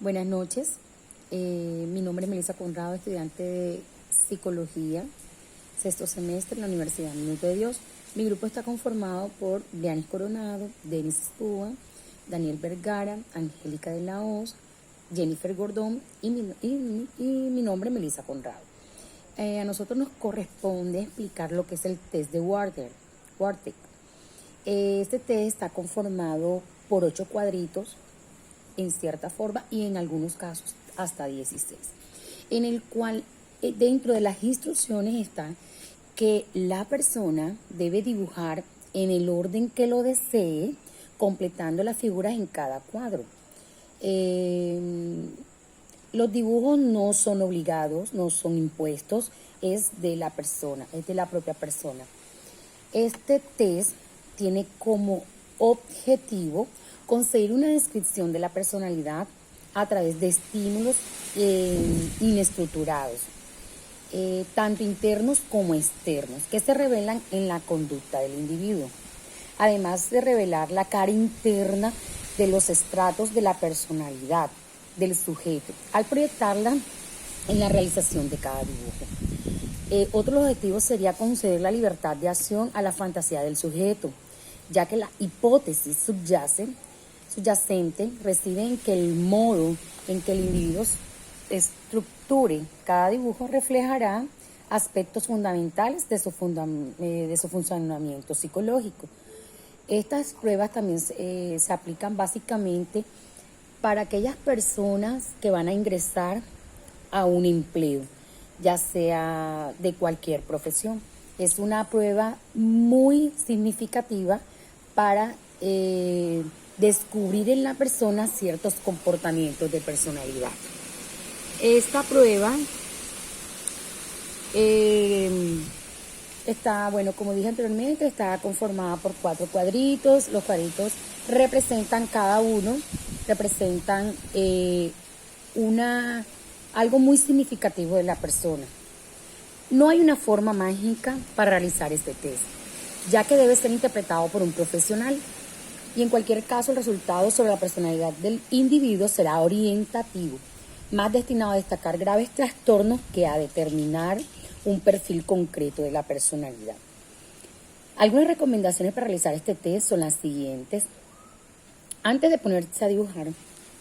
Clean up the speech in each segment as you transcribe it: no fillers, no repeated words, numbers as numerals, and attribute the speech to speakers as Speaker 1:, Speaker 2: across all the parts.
Speaker 1: Buenas noches, mi nombre es Melissa Conrado, estudiante de Psicología, sexto semestre en la Universidad Minuto de Dios. Mi grupo está conformado por Dianis Coronado, Denis Stúa, Daniel Vergara, Angélica de la Hoz, Jennifer Gordón y mi nombre es Melissa Conrado. A nosotros nos corresponde explicar lo que es el test de Wartek. Este test está conformado por 8 cuadritos en cierta forma y en algunos casos hasta 16, en el cual dentro de las instrucciones está que la persona debe dibujar en el orden que lo desee, completando las figuras en cada cuadro. Los dibujos no son obligados, no son impuestos, es de la persona, es de la propia persona. Este test tiene como objetivo conseguir una descripción de la personalidad a través de estímulos inestructurados, tanto internos como externos, que se revelan en la conducta del individuo, además de revelar la cara interna de los estratos de la personalidad del sujeto, al proyectarla en la realización de cada dibujo. Otro objetivo sería conceder la libertad de acción a la fantasía del sujeto, ya que la hipótesis subyacente reside en que el modo en que el individuo estructure cada dibujo reflejará aspectos fundamentales de su funcionamiento psicológico. Estas pruebas también se aplican básicamente para aquellas personas que van a ingresar a un empleo, ya sea de cualquier profesión. Es una prueba muy significativa para descubrir en la persona ciertos comportamientos de personalidad. Esta prueba está, bueno, como dije anteriormente, está conformada por 4 cuadritos. Los cuadritos representan cada uno, representan algo muy significativo de la persona. No hay una forma mágica para realizar este test, ya que debe ser interpretado por un profesional y en cualquier caso el resultado sobre la personalidad del individuo será orientativo, más destinado a destacar graves trastornos que a determinar un perfil concreto de la personalidad. Algunas recomendaciones para realizar este test son las siguientes. Antes de ponerse a dibujar,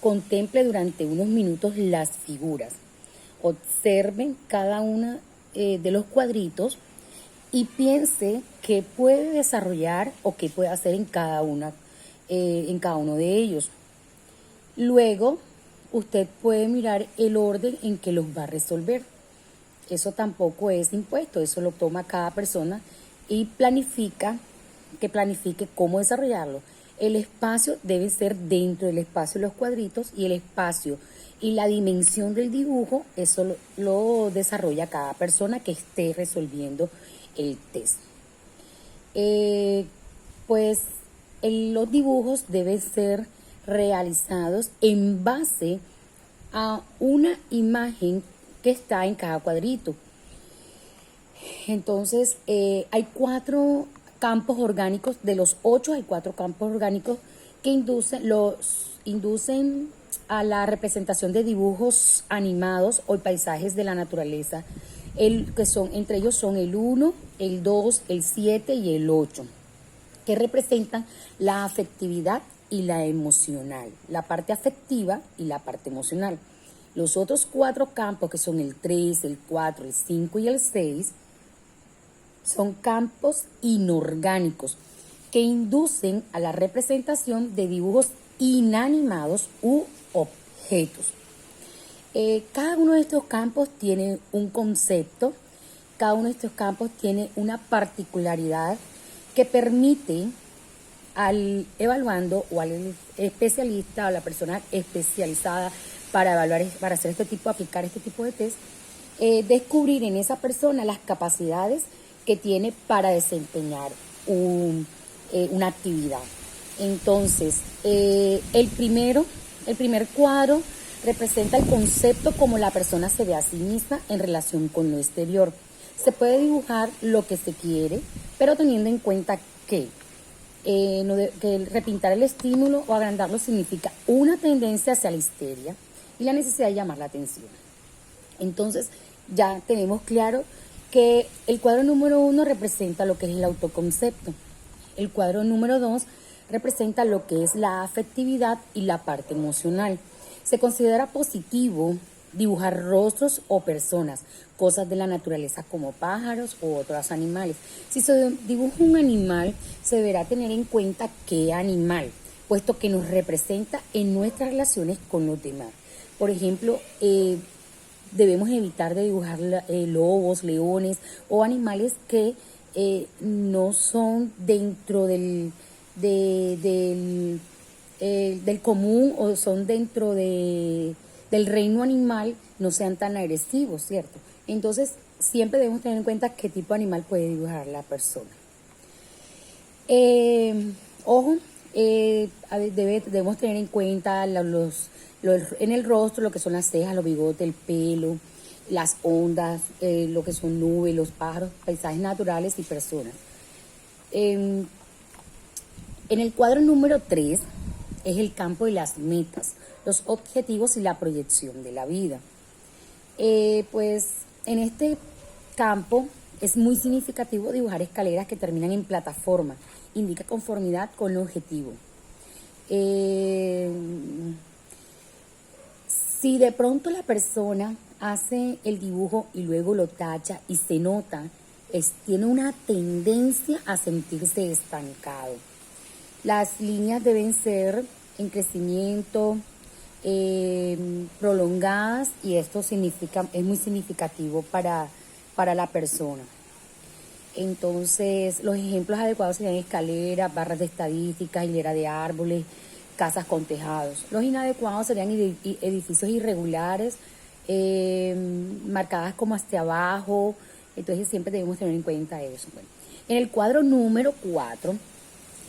Speaker 1: contemple durante unos minutos las figuras. Observen cada una de los cuadritos y piense qué puede desarrollar o qué puede hacer en cada uno de ellos. Luego, usted puede mirar el orden en que los va a resolver. Eso tampoco es impuesto, eso lo toma cada persona y que planifique cómo desarrollarlo. El espacio debe ser dentro del espacio de los cuadritos y el espacio y la dimensión del dibujo, eso lo desarrolla cada persona que esté resolviendo el test. Los dibujos deben ser realizados en base a una imagen que está en cada cuadrito. Entonces, hay 4 campos orgánicos, de los 8 hay 4 campos orgánicos que inducen a la representación de dibujos animados o paisajes de la naturaleza, entre ellos son el 1, el 2, el 7 y el 8, que representan la afectividad y la emocional, la parte afectiva y la parte emocional. Los otros 4 campos, que son el 3, el 4, el 5 y el 6, son campos inorgánicos que inducen a la representación de dibujos inanimados u objetos. Cada uno de estos campos tiene un concepto, cada uno de estos campos tiene una particularidad que permite al evaluando o al especialista o la persona especializada para evaluar, para hacer aplicar este tipo de test, descubrir en esa persona las capacidades que tiene para desempeñar una actividad. Entonces, el primer cuadro representa el concepto como la persona se ve a sí misma en relación con lo exterior. Se puede dibujar lo que se quiere, pero teniendo en cuenta que repintar el estímulo o agrandarlo significa una tendencia hacia la histeria, y la necesidad de llamar la atención. Entonces ya tenemos claro que el cuadro número 1 representa lo que es el autoconcepto. El cuadro número 2 representa lo que es la afectividad y la parte emocional. Se considera positivo dibujar rostros o personas, cosas de la naturaleza como pájaros u otros animales. Si se dibuja un animal, se deberá tener en cuenta qué animal, puesto que nos representa en nuestras relaciones con los demás. Por ejemplo, debemos evitar de dibujar lobos, leones o animales que no son dentro del común o son dentro del reino animal, no sean tan agresivos, ¿cierto? Entonces, siempre debemos tener en cuenta qué tipo de animal puede dibujar la persona. Ojo, debemos tener en cuenta en el rostro lo que son las cejas, los bigotes, el pelo, las ondas, lo que son nubes, los pájaros, paisajes naturales y personas. En el cuadro número 3 es el campo de las metas, los objetivos y la proyección de la vida. Pues en este campo es muy significativo dibujar escaleras que terminan en plataforma, indica conformidad con el objetivo. Si de pronto la persona hace el dibujo y luego lo tacha y se nota, tiene una tendencia a sentirse estancado. Las líneas deben ser en crecimiento, prolongadas, y esto es muy significativo para la persona. Entonces, los ejemplos adecuados serían escaleras, barras de estadísticas, hilera de árboles, casas con tejados. Los inadecuados serían edificios irregulares, marcadas como hacia abajo. Entonces siempre debemos tener en cuenta eso. Bueno, en el cuadro número 4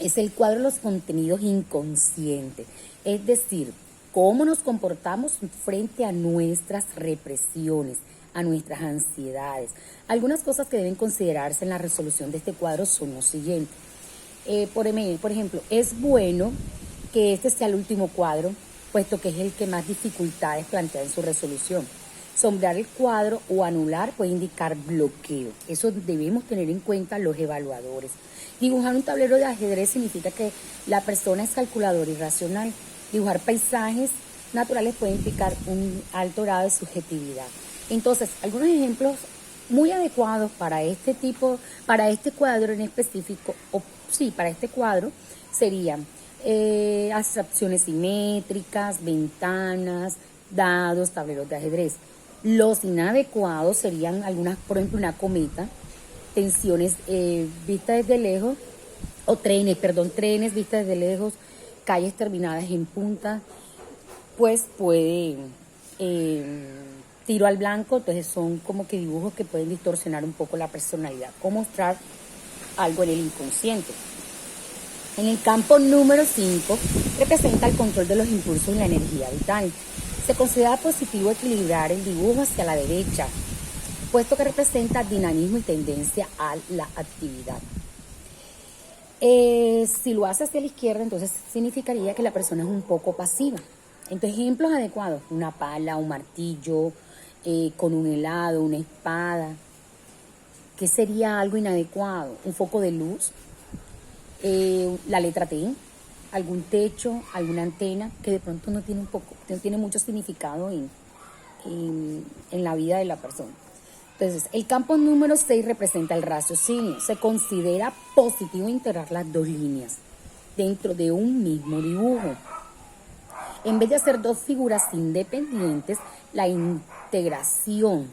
Speaker 1: es el cuadro de los contenidos inconscientes, es decir, cómo nos comportamos frente a nuestras represiones, a nuestras ansiedades. Algunas cosas que deben considerarse en la resolución de este cuadro son los siguientes. Por ejemplo, es bueno que este sea el último cuadro, puesto que es el que más dificultades plantea en su resolución. Sombrear el cuadro o anular puede indicar bloqueo. Eso debemos tener en cuenta los evaluadores. Dibujar un tablero de ajedrez significa que la persona es calculadora y racional. Dibujar paisajes naturales puede implicar un alto grado de subjetividad. Entonces, algunos ejemplos muy adecuados para este cuadro en específico, para este cuadro serían abstracciones simétricas, ventanas, dados, tableros de ajedrez. Los inadecuados serían por ejemplo, una cometa, tensiones vistas desde lejos, o trenes vistas desde lejos, calles terminadas en punta, pues puede tiro al blanco. Entonces son como que dibujos que pueden distorsionar un poco la personalidad o mostrar algo en el inconsciente. En el campo número 5 representa el control de los impulsos y la energía vital. Se considera positivo equilibrar el dibujo hacia la derecha, puesto que representa dinamismo y tendencia a la actividad. Si lo hace hacia la izquierda, entonces significaría que la persona es un poco pasiva. Entonces, ejemplos adecuados: una pala, un martillo, con un helado, una espada. ¿Qué sería algo inadecuado? Un foco de luz, la letra T, algún techo, alguna antena, que de pronto no tiene mucho significado en la vida de la persona. Entonces, el campo número 6 representa el raciocinio. Se considera positivo integrar las dos líneas dentro de un mismo dibujo. En vez de hacer dos figuras independientes, la integración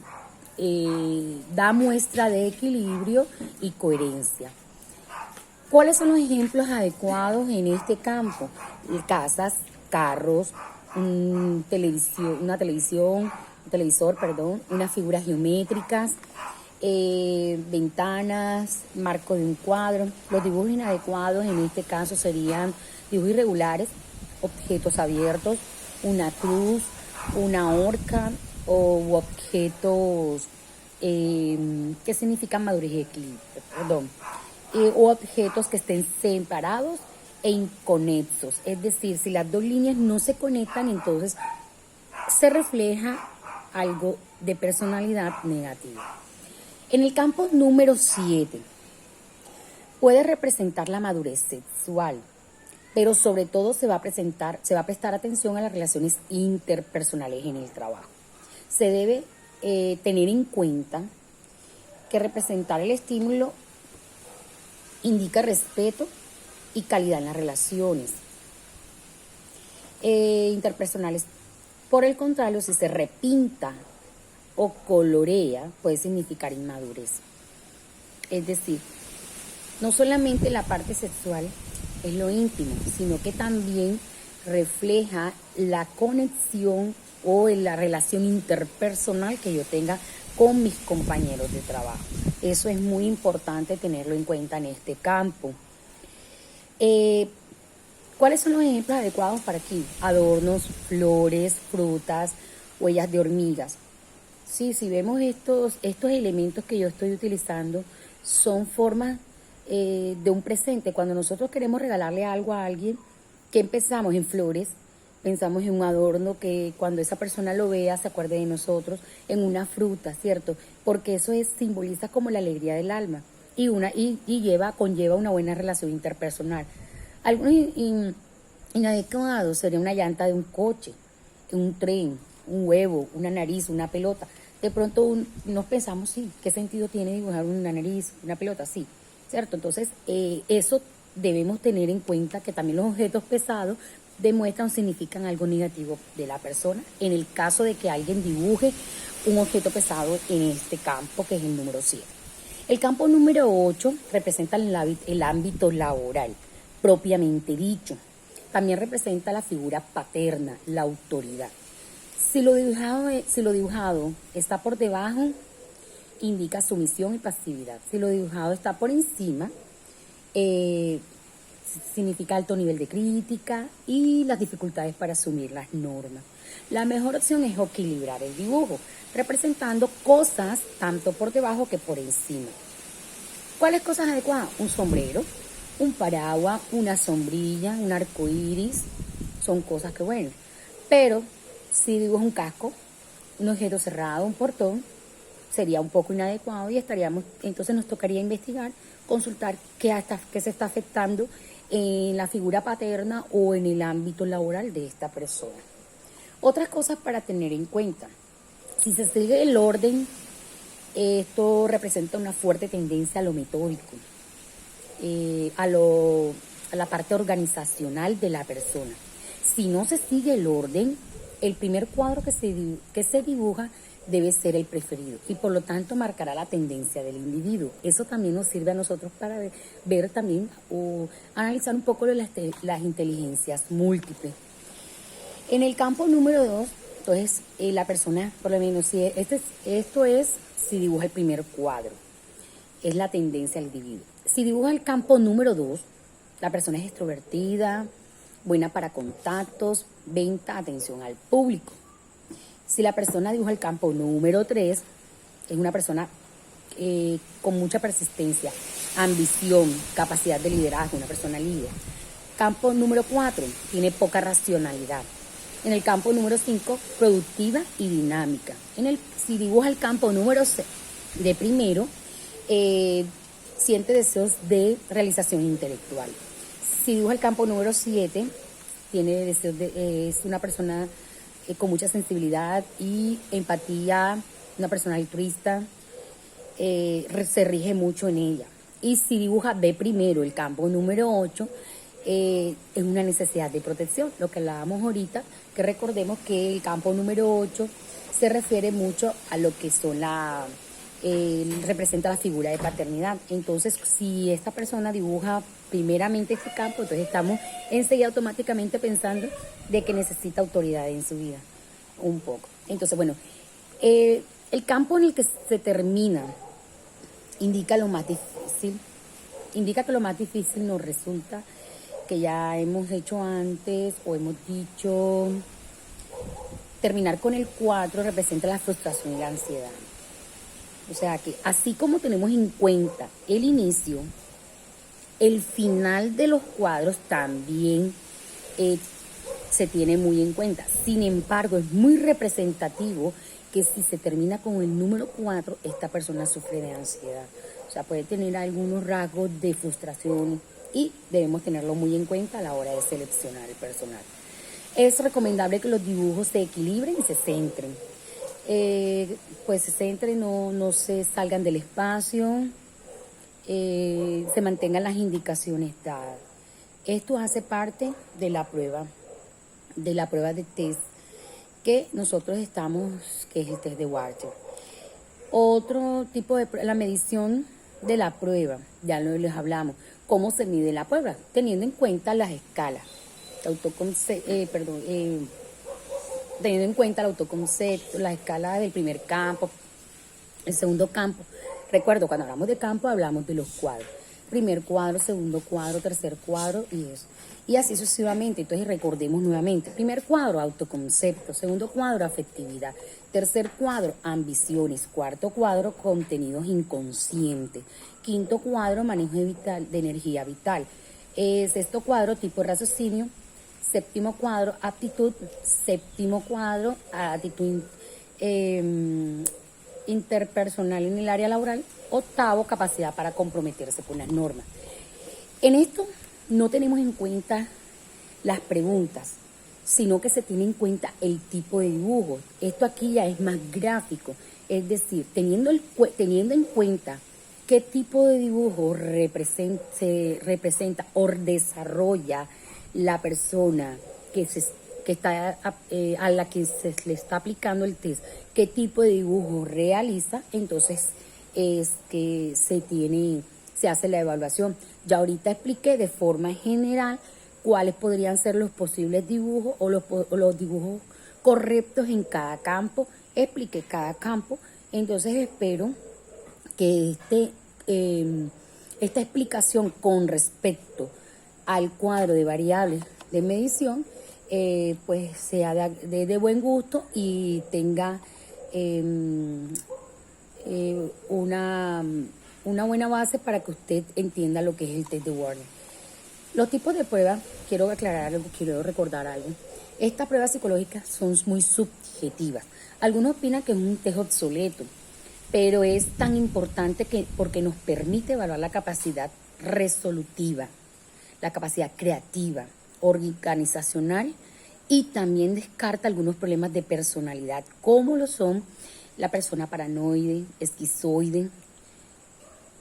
Speaker 1: da muestra de equilibrio y coherencia. ¿Cuáles son los ejemplos adecuados en este campo? Casas, carros, un televisor, unas figuras geométricas, ventanas, marco de un cuadro. Los dibujos inadecuados en este caso serían dibujos irregulares, objetos abiertos, una cruz, una horca o objetos que significan madurez y equilibrio, o objetos que estén separados e inconexos. Es decir, si las dos líneas no se conectan, entonces se refleja algo de personalidad negativa. En el campo número 7 puede representar la madurez sexual, pero sobre todo se va a prestar atención a las relaciones interpersonales en el trabajo. Se debe tener en cuenta que representar el estímulo indica respeto y calidad en las relaciones interpersonales. Por el contrario, si se repinta o colorea, puede significar inmadurez. Es decir, no solamente la parte sexual es lo íntimo, sino que también refleja la conexión o la relación interpersonal que yo tenga con mis compañeros de trabajo. Eso es muy importante tenerlo en cuenta en este campo. ¿Cuáles son los ejemplos adecuados para aquí? Adornos, flores, frutas, huellas de hormigas. Sí, si vemos estos elementos que yo estoy utilizando, son formas de un presente. Cuando nosotros queremos regalarle algo a alguien, ¿qué empezamos? En flores, pensamos en un adorno que cuando esa persona lo vea se acuerde de nosotros, en una fruta, ¿cierto? Porque eso simboliza como la alegría del alma y conlleva una buena relación interpersonal. Algo inadecuado sería una llanta de un coche, un tren, un huevo, una nariz, una pelota. De pronto nos pensamos, sí, ¿qué sentido tiene dibujar una nariz, una pelota? Sí, ¿cierto? Entonces, eso debemos tener en cuenta, que también los objetos pesados demuestran o significan algo negativo de la persona, en el caso de que alguien dibuje un objeto pesado en este campo, que es el número 7. El campo número 8 representa el ámbito laboral, propiamente dicho. También representa la figura paterna, la autoridad. Si lo dibujado está por debajo, indica sumisión y pasividad. Si lo dibujado está por encima, significa alto nivel de crítica y las dificultades para asumir las normas. La mejor opción es equilibrar el dibujo, representando cosas tanto por debajo que por encima. ¿Cuáles cosas adecuadas? Un sombrero, un paraguas, una sombrilla, un arco iris, son cosas que bueno. Pero si dibujo un casco, un objeto cerrado, un portón, sería un poco inadecuado y entonces nos tocaría investigar, consultar qué se está afectando en la figura paterna o en el ámbito laboral de esta persona. Otras cosas para tener en cuenta: si se sigue el orden, esto representa una fuerte tendencia a lo metódico, a la parte organizacional de la persona. Si no se sigue el orden, el primer cuadro que se dibuja debe ser el preferido y por lo tanto marcará la tendencia del individuo. Eso también nos sirve a nosotros para ver también o analizar un poco las inteligencias múltiples. En el campo número 2, entonces la persona, por lo menos, si dibuja el primer cuadro, es la tendencia del individuo. Si dibuja el campo número 2, la persona es extrovertida, buena para contactos, venta, atención al público. Si la persona dibuja el campo número 3, es una persona con mucha persistencia, ambición, capacidad de liderazgo, una persona líder. Campo número 4, tiene poca racionalidad. En el campo número 5, productiva y dinámica. Si dibuja el campo número 6, de primero, siente deseos de realización intelectual. Si dibuja el campo número 7, tiene deseos es una persona con mucha sensibilidad y empatía, una persona altruista, se rige mucho en ella. Y si dibuja de primero el campo número 8, es una necesidad de protección, lo que hablábamos ahorita, que recordemos que el campo número 8 se refiere mucho a lo que son representa la figura de paternidad. Entonces, si esta persona dibuja primeramente este campo, entonces estamos enseguida automáticamente pensando de que necesita autoridad en su vida, un poco. Entonces, bueno, el campo en el que se termina indica que lo más difícil nos resulta, que ya hemos hecho antes o hemos dicho, terminar con el 4 representa la frustración y la ansiedad. O sea que así como tenemos en cuenta el inicio, el final de los cuadros también se tiene muy en cuenta. Sin embargo, es muy representativo que si se termina con el número 4, esta persona sufre de ansiedad. O sea, puede tener algunos rasgos de frustración y debemos tenerlo muy en cuenta a la hora de seleccionar el personal. Es recomendable que los dibujos se equilibren y se centren. Pues se centren, no se salgan del espacio, se mantengan las indicaciones dadas. Esto hace parte de la prueba de test que nosotros que es el test de Warcher. Otro tipo de la medición de la prueba, ya les hablamos, cómo se mide la prueba, teniendo en cuenta las escalas, teniendo en cuenta el autoconcepto, la escala del primer campo, el segundo campo. Recuerdo, cuando hablamos de campo, hablamos de los cuadros. Primer cuadro, segundo cuadro, tercer cuadro y eso. Y así sucesivamente. Entonces recordemos nuevamente. Primer cuadro, autoconcepto. Segundo cuadro, afectividad. Tercer cuadro, ambiciones. Cuarto cuadro, contenidos inconscientes. Quinto cuadro, manejo de energía vital. Sexto cuadro, tipo de raciocinio. Séptimo cuadro, aptitud. Séptimo cuadro, actitud interpersonal en el área laboral. Octavo, capacidad para comprometerse con las normas. En esto no tenemos en cuenta las preguntas, sino que se tiene en cuenta el tipo de dibujo. Esto aquí ya es más gráfico, es decir, teniendo en cuenta qué tipo de dibujo se representa o desarrolla la persona a la que se le está aplicando el test, qué tipo de dibujo realiza, entonces es que se hace la evaluación. Ya ahorita expliqué de forma general cuáles podrían ser los posibles dibujos o los dibujos correctos en cada campo. Expliqué cada campo, entonces espero que esta explicación con respecto al cuadro de variables de medición pues sea de buen gusto y tenga una buena base para que usted entienda lo que es el test de Warner. Los tipos de pruebas, quiero aclarar algo, quiero recordar algo. Estas pruebas psicológicas son muy subjetivas. Algunos opinan que es un test obsoleto, pero es tan importante porque nos permite evaluar la capacidad resolutiva, la capacidad creativa, organizacional y también descarta algunos problemas de personalidad, como lo son la persona paranoide, esquizoide,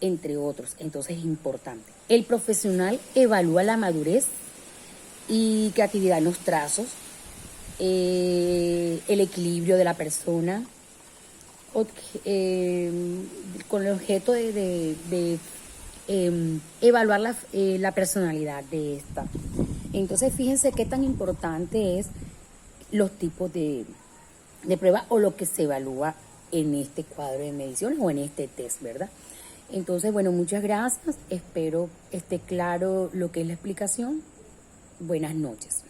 Speaker 1: entre otros. Entonces es importante. El profesional evalúa la madurez y creatividad en los trazos, el equilibrio de la persona, con el objeto de evaluar la personalidad de esta. Entonces fíjense qué tan importante es los tipos de prueba o lo que se evalúa en este cuadro de mediciones o en este test, ¿verdad? Entonces, bueno, muchas gracias. Espero esté claro lo que es la explicación. Buenas noches.